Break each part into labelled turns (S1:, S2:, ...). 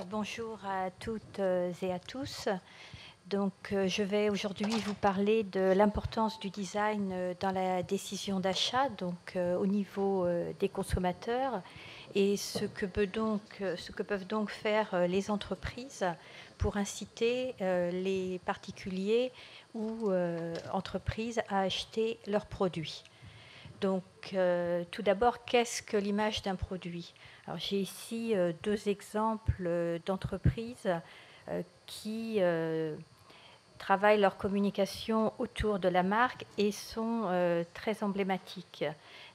S1: Bonjour à toutes et à tous. Donc, je vais aujourd'hui vous parler de l'importance du design dans la décision d'achat, donc au niveau des consommateurs, et ce que peuvent donc faire les entreprises pour inciter les particuliers ou entreprises à acheter leurs produits. Donc, tout d'abord, qu'est-ce que l'image d'un produit? Alors, j'ai ici deux exemples d'entreprises qui travaillent leur communication autour de la marque et sont très emblématiques.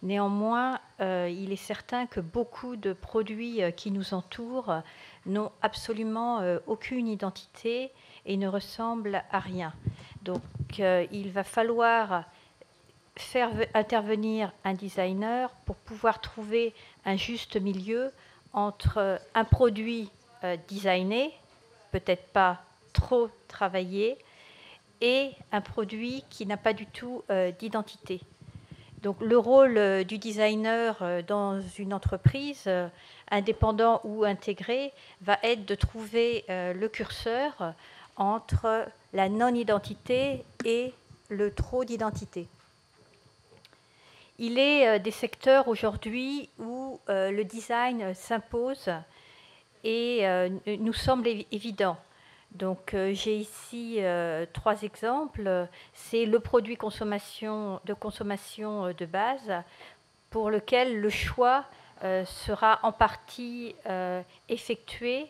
S1: Néanmoins, il est certain que beaucoup de produits qui nous entourent n'ont absolument aucune identité et ne ressemblent à rien. Donc, il va falloir faire intervenir un designer pour pouvoir trouver un juste milieu entre un produit designé, peut-être pas trop travaillé, et un produit qui n'a pas du tout d'identité. Donc le rôle du designer dans une entreprise, indépendant ou intégré, va être de trouver le curseur entre la non-identité et le trop d'identité. Il est des secteurs aujourd'hui où le design s'impose et nous semble évident. Donc j'ai ici trois exemples. C'est le produit de consommation de base pour lequel le choix sera en partie effectué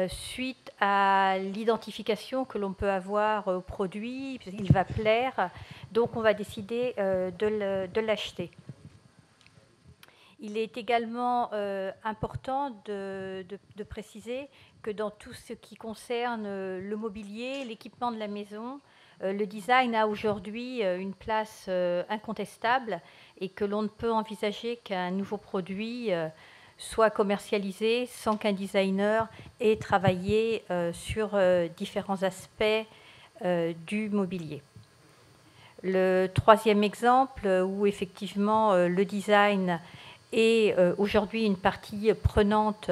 S1: suite à l'identification que l'on peut avoir au produit, il va plaire, donc on va décider de l'acheter. Il est également important de préciser que dans tout ce qui concerne le mobilier, l'équipement de la maison, le design a aujourd'hui une place incontestable et que l'on ne peut envisager qu'un nouveau produit soit commercialisé sans qu'un designer ait travaillé sur différents aspects du mobilier. Le troisième exemple, où effectivement le design est aujourd'hui une partie prenante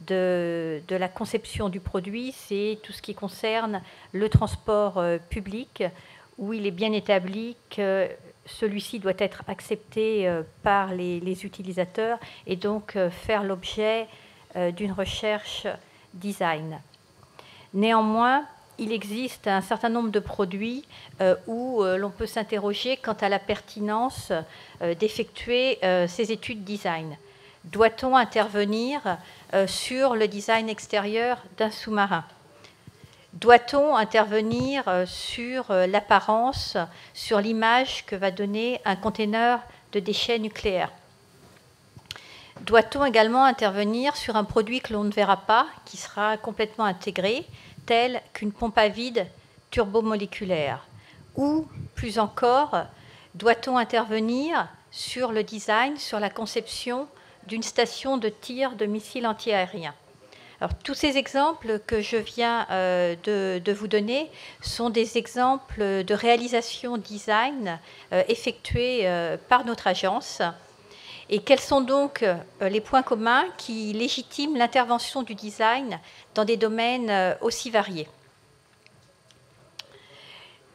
S1: de la conception du produit, c'est tout ce qui concerne le transport public, où il est bien établi que celui-ci doit être accepté par les utilisateurs et donc faire l'objet d'une recherche design. Néanmoins, il existe un certain nombre de produits où l'on peut s'interroger quant à la pertinence d'effectuer ces études design. Doit-on intervenir sur le design extérieur d'un sous-marin? Doit-on intervenir sur l'apparence, sur l'image que va donner un conteneur de déchets nucléaires? Doit-on également intervenir sur un produit que l'on ne verra pas, qui sera complètement intégré, tel qu'une pompe à vide turbomoléculaire? Ou, plus encore, doit-on intervenir sur le design, sur la conception d'une station de tir de missiles antiaériens? Alors, tous ces exemples que je viens de vous donner sont des exemples de réalisation design effectuées par notre agence. Et quels sont donc les points communs qui légitiment l'intervention du design dans des domaines aussi variés?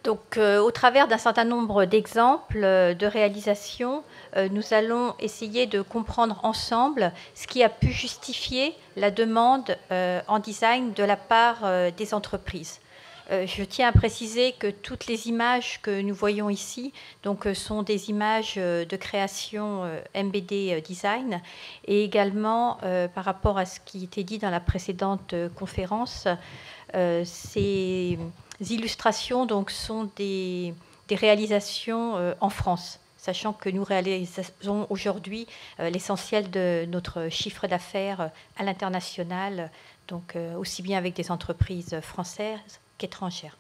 S1: Donc, au travers d'un certain nombre d'exemples de réalisations, nous allons essayer de comprendre ensemble ce qui a pu justifier la demande en design de la part des entreprises. Je tiens à préciser que toutes les images que nous voyons ici donc, sont des images de création MBD Design et également par rapport à ce qui était dit dans la précédente conférence, ces illustrations donc, sont des réalisations en France, sachant que nous réalisons aujourd'hui l'essentiel de notre chiffre d'affaires à l'international, donc aussi bien avec des entreprises françaises qu'étrangères.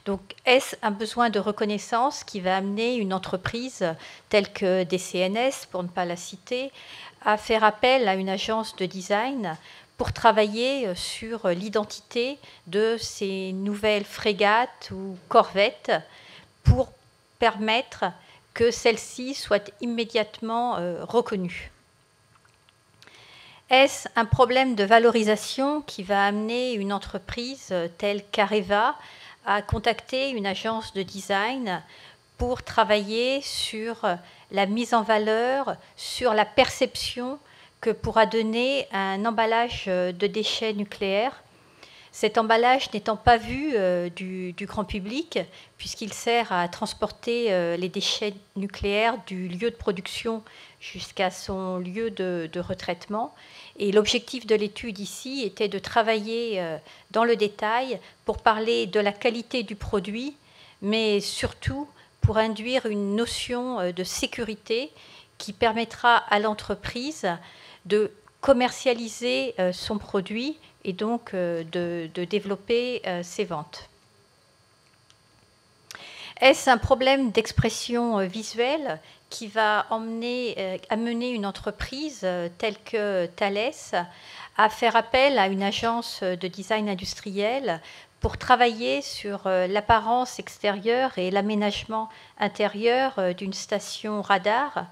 S1: Donc, est-ce un besoin de reconnaissance qui va amener une entreprise telle que DCNS, pour ne pas la citer, à faire appel à une agence de design pour travailler sur l'identité de ces nouvelles frégates ou corvettes pour permettre que celles-ci soient immédiatement reconnues? Est-ce un problème de valorisation qui va amener une entreprise telle qu'Areva à contacter une agence de design pour travailler sur la mise en valeur, sur la perception que pourra donner un emballage de déchets nucléaires? Cet emballage n'étant pas vu du grand public, puisqu'il sert à transporter les déchets nucléaires du lieu de production jusqu'à son lieu de retraitement. Et l'objectif de l'étude ici était de travailler dans le détail pour parler de la qualité du produit, mais surtout pour induire une notion de sécurité qui permettra à l'entreprise de commercialiser son produit et donc de développer ses ventes. Est-ce un problème d'expression visuelle qui va amener une entreprise telle que Thales à faire appel à une agence de design industriel pour travailler sur l'apparence extérieure et l'aménagement intérieur d'une station radar?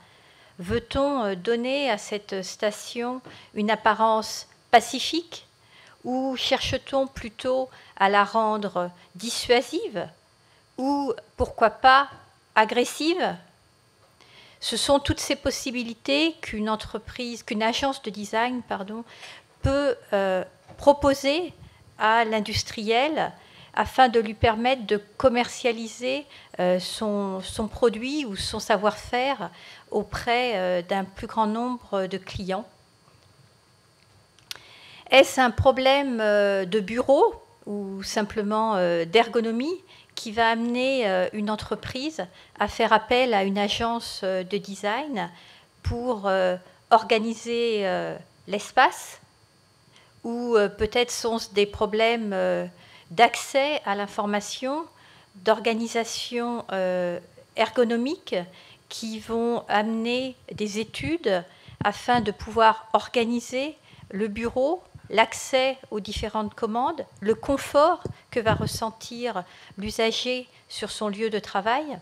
S1: Veut-on donner à cette station une apparence pacifique ou cherche-t-on plutôt à la rendre dissuasive ou, pourquoi pas, agressive? Ce sont toutes ces possibilités qu'une agence de design peut proposer à l'industriel afin de lui permettre de commercialiser son produit ou son savoir-faire auprès d'un plus grand nombre de clients. Est-ce un problème de bureau ou simplement d'ergonomie qui va amener une entreprise à faire appel à une agence de design pour organiser l'espace? Ou peut-être sont-ce des problèmes d'accès à l'information, d'organisation ergonomique qui vont amener des études afin de pouvoir organiser le bureau, l'accès aux différentes commandes, le confort que va ressentir l'usager sur son lieu de travail?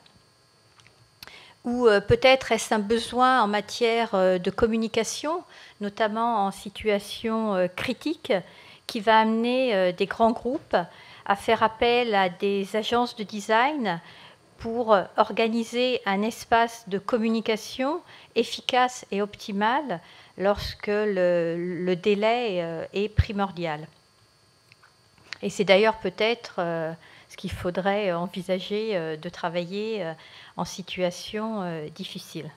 S1: Ou peut-être est-ce un besoin en matière de communication, notamment en situation critique, qui va amener des grands groupes à faire appel à des agences de design pour organiser un espace de communication efficace et optimal lorsque le délai est primordial. Et c'est d'ailleurs peut-être ce qu'il faudrait envisager de travailler en situation difficile.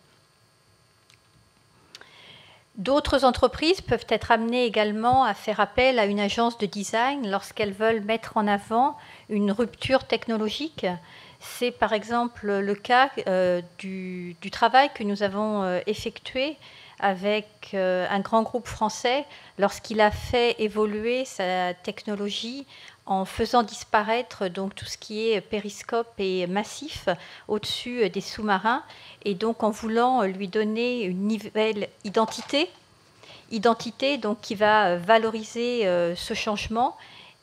S1: D'autres entreprises peuvent être amenées également à faire appel à une agence de design lorsqu'elles veulent mettre en avant une rupture technologique. C'est par exemple le cas du travail que nous avons effectué avec un grand groupe français lorsqu'il a fait évoluer sa technologie en faisant disparaître donc tout ce qui est périscope et massif au-dessus des sous-marins, et donc en voulant lui donner une nouvelle identité donc qui va valoriser ce changement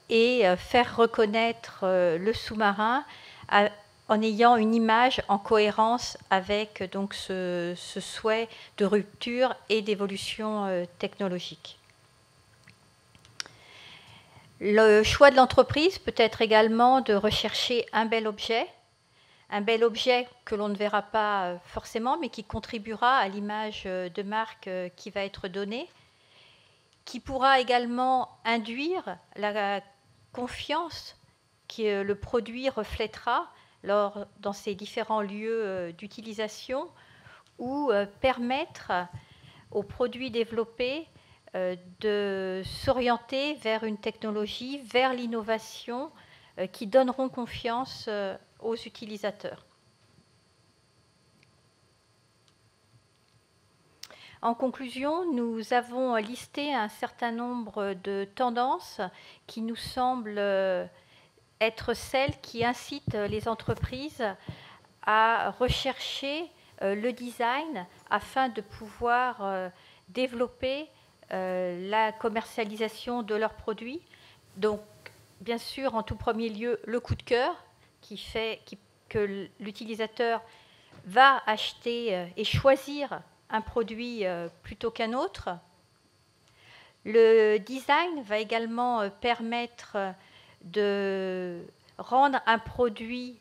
S1: et faire reconnaître le sous-marin en ayant une image en cohérence avec donc ce souhait de rupture et d'évolution technologique. Le choix de l'entreprise peut être également de rechercher un bel objet que l'on ne verra pas forcément, mais qui contribuera à l'image de marque qui va être donnée, qui pourra également induire la confiance que le produit reflètera dans ces différents lieux d'utilisation, ou permettre aux produits développés de s'orienter vers une technologie, vers l'innovation qui donneront confiance aux utilisateurs. En conclusion, nous avons listé un certain nombre de tendances qui nous semblent être celles qui incitent les entreprises à rechercher le design afin de pouvoir développer la commercialisation de leurs produits. Donc, bien sûr, en tout premier lieu, le coup de cœur qui fait que l'utilisateur va acheter et choisir un produit plutôt qu'un autre. Le design va également permettre de rendre un produit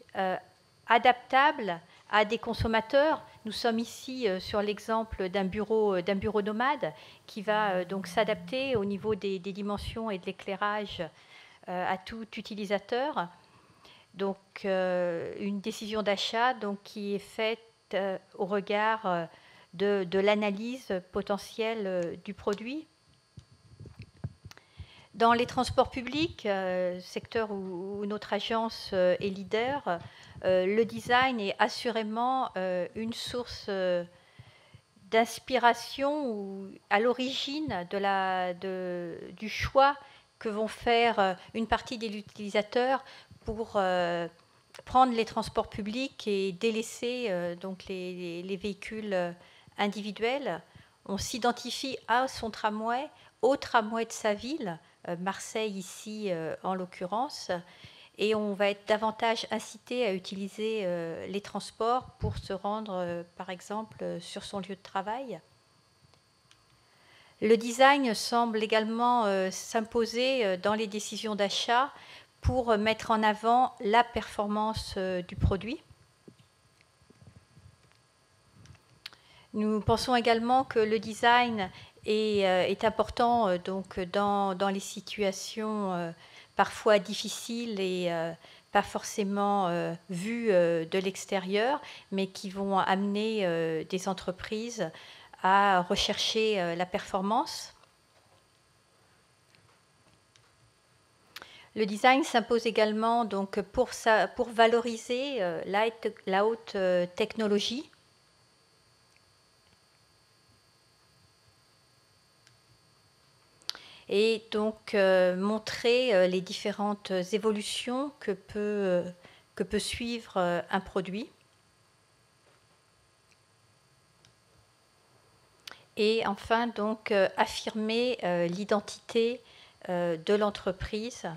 S1: adaptable à des consommateurs. Nous sommes ici sur l'exemple d'un bureau nomade qui va donc s'adapter au niveau des dimensions et de l'éclairage à tout utilisateur. Donc une décision d'achat qui est faite au regard de l'analyse potentielle du produit. Dans les transports publics, secteur où notre agence est leader, le design est assurément une source d'inspiration ou à l'origine du choix que vont faire une partie des utilisateurs pour prendre les transports publics et délaisser donc les véhicules individuels. On s'identifie à son tramway, au tramway de sa ville, Marseille ici en l'occurrence, et on va être davantage incité à utiliser les transports pour se rendre, par exemple, sur son lieu de travail. Le design semble également s'imposer dans les décisions d'achat pour mettre en avant la performance du produit. Nous pensons également que le design est important donc dans les situations parfois difficiles et pas forcément vues de l'extérieur, mais qui vont amener des entreprises à rechercher la performance. Le design s'impose également donc pour valoriser la haute technologie. Et donc montrer les différentes évolutions que peut suivre un produit. Et enfin, donc, affirmer l'identité de l'entreprise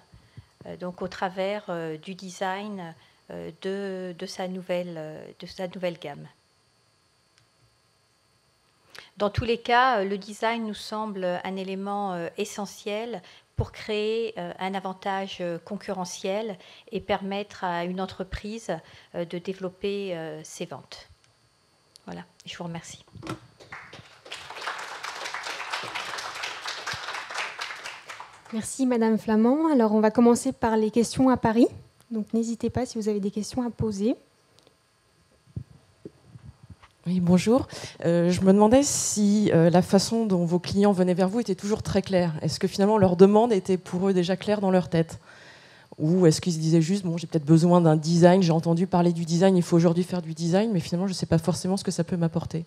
S1: donc au travers du design de sa nouvelle gamme. Dans tous les cas, le design nous semble un élément essentiel pour créer un avantage concurrentiel et permettre à une entreprise de développer ses ventes. Voilà, je vous remercie.
S2: Merci Madame Flamand. Alors on va commencer par les questions à Paris. Donc n'hésitez pas si vous avez des questions à poser.
S3: Oui, bonjour. Je me demandais si la façon dont vos clients venaient vers vous était toujours très claire. Est-ce que finalement leur demande était pour eux déjà claire dans leur tête? Ou est-ce qu'ils se disaient juste, bon, j'ai peut-être besoin d'un design, j'ai entendu parler du design, il faut aujourd'hui faire du design, mais finalement je ne sais pas forcément ce que ça peut m'apporter?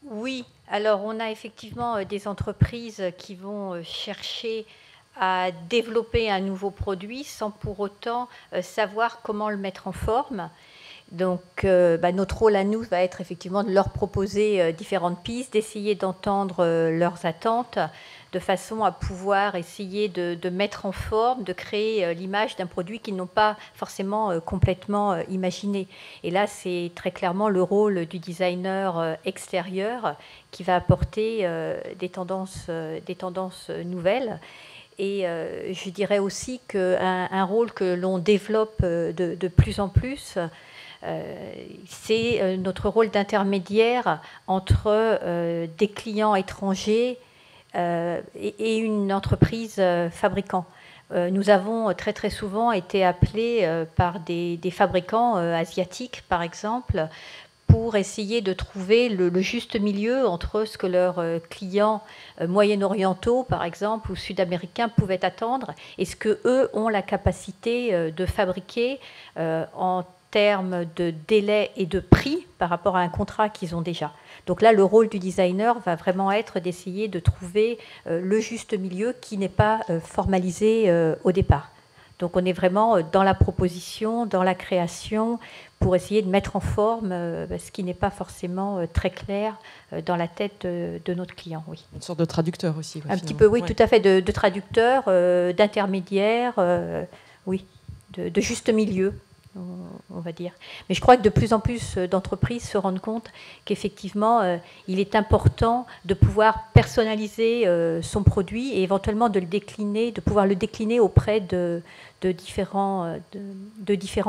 S1: Oui, alors on a effectivement des entreprises qui vont chercher à développer un nouveau produit sans pour autant savoir comment le mettre en forme. Donc notre rôle à nous va être effectivement de leur proposer différentes pistes, d'essayer d'entendre leurs attentes, de façon à pouvoir essayer de mettre en forme, de créer l'image d'un produit qu'ils n'ont pas forcément complètement imaginé. Et là, c'est très clairement le rôle du designer extérieur qui va apporter des tendances nouvelles. Et je dirais aussi qu'un rôle que l'on développe de plus en plus, c'est notre rôle d'intermédiaire entre des clients étrangers et une entreprise fabricant. Nous avons très très souvent été appelés par des fabricants asiatiques, par exemple, pour essayer de trouver le juste milieu entre ce que leurs clients moyen-orientaux, par exemple, ou sud-américains pouvaient attendre et ce qu'eux ont la capacité de fabriquer en termes de délai et de prix par rapport à un contrat qu'ils ont déjà. Donc là, le rôle du designer va vraiment être d'essayer de trouver le juste milieu qui n'est pas formalisé au départ. Donc on est vraiment dans la proposition, dans la création, pour essayer de mettre en forme ce qui n'est pas forcément très clair dans la tête de notre client. Oui.
S3: Une sorte de traducteur aussi.
S1: Un petit peu, oui, ouais. Tout à fait, de traducteur, d'intermédiaire, oui, de juste milieu. on va dire. Mais je crois que de plus en plus d'entreprises se rendent compte qu'effectivement, il est important de pouvoir personnaliser son produit et éventuellement de le décliner, de pouvoir le décliner auprès de différents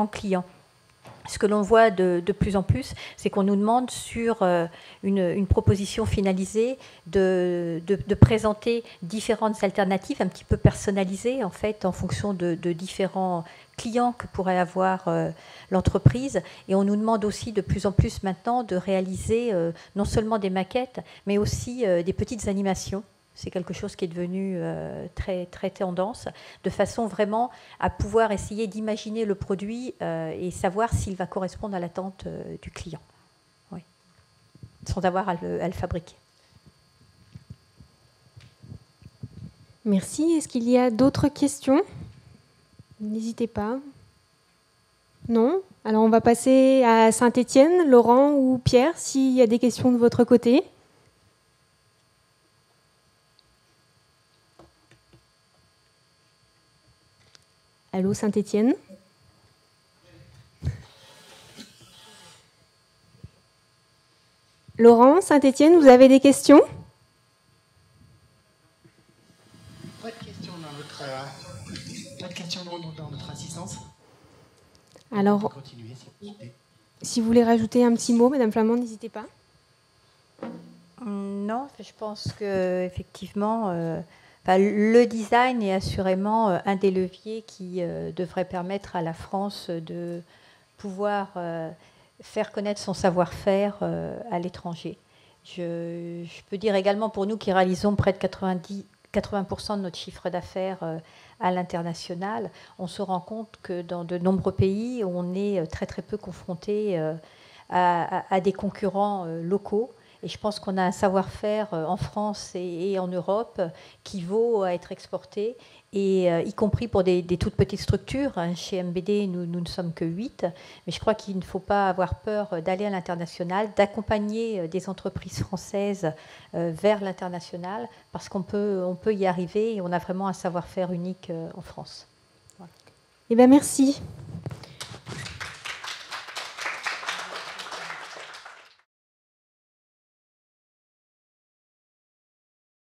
S1: clients. Ce que l'on voit de plus en plus, c'est qu'on nous demande sur une proposition finalisée de présenter différentes alternatives un petit peu personnalisées en fait en fonction de différents clients que pourrait avoir l'entreprise. Et on nous demande aussi de plus en plus maintenant de réaliser non seulement des maquettes, mais aussi des petites animations. C'est quelque chose qui est devenu très, très tendance, de façon vraiment à pouvoir essayer d'imaginer le produit et savoir s'il va correspondre à l'attente du client, oui, sans avoir à le fabriquer.
S2: Merci. Est-ce qu'il y a d'autres questions? N'hésitez pas. Non? Alors on va passer à Saint-Étienne, Laurent ou Pierre, s'il y a des questions de votre côté. Allô, Saint-Étienne. Laurent, Saint-Étienne, vous avez des questions?
S4: Pas de questions dans notre assistance.
S2: Alors, si vous voulez rajouter un petit mot, Madame Flamand, n'hésitez pas.
S1: Non, je pense qu'effectivement, le design est assurément un des leviers qui devrait permettre à la France de pouvoir faire connaître son savoir-faire à l'étranger. Je peux dire également pour nous qui réalisons près de 80% de notre chiffre d'affaires à l'international, on se rend compte que dans de nombreux pays, on est très très peu confronté à des concurrents locaux. Et je pense qu'on a un savoir-faire en France et en Europe qui vaut à être exporté, et y compris pour des toutes petites structures. Chez MBD, nous ne sommes que 8, mais je crois qu'il ne faut pas avoir peur d'aller à l'international, d'accompagner des entreprises françaises vers l'international, parce qu'on peut y arriver et on a vraiment un savoir-faire unique en France. Voilà.
S2: Eh bien, merci.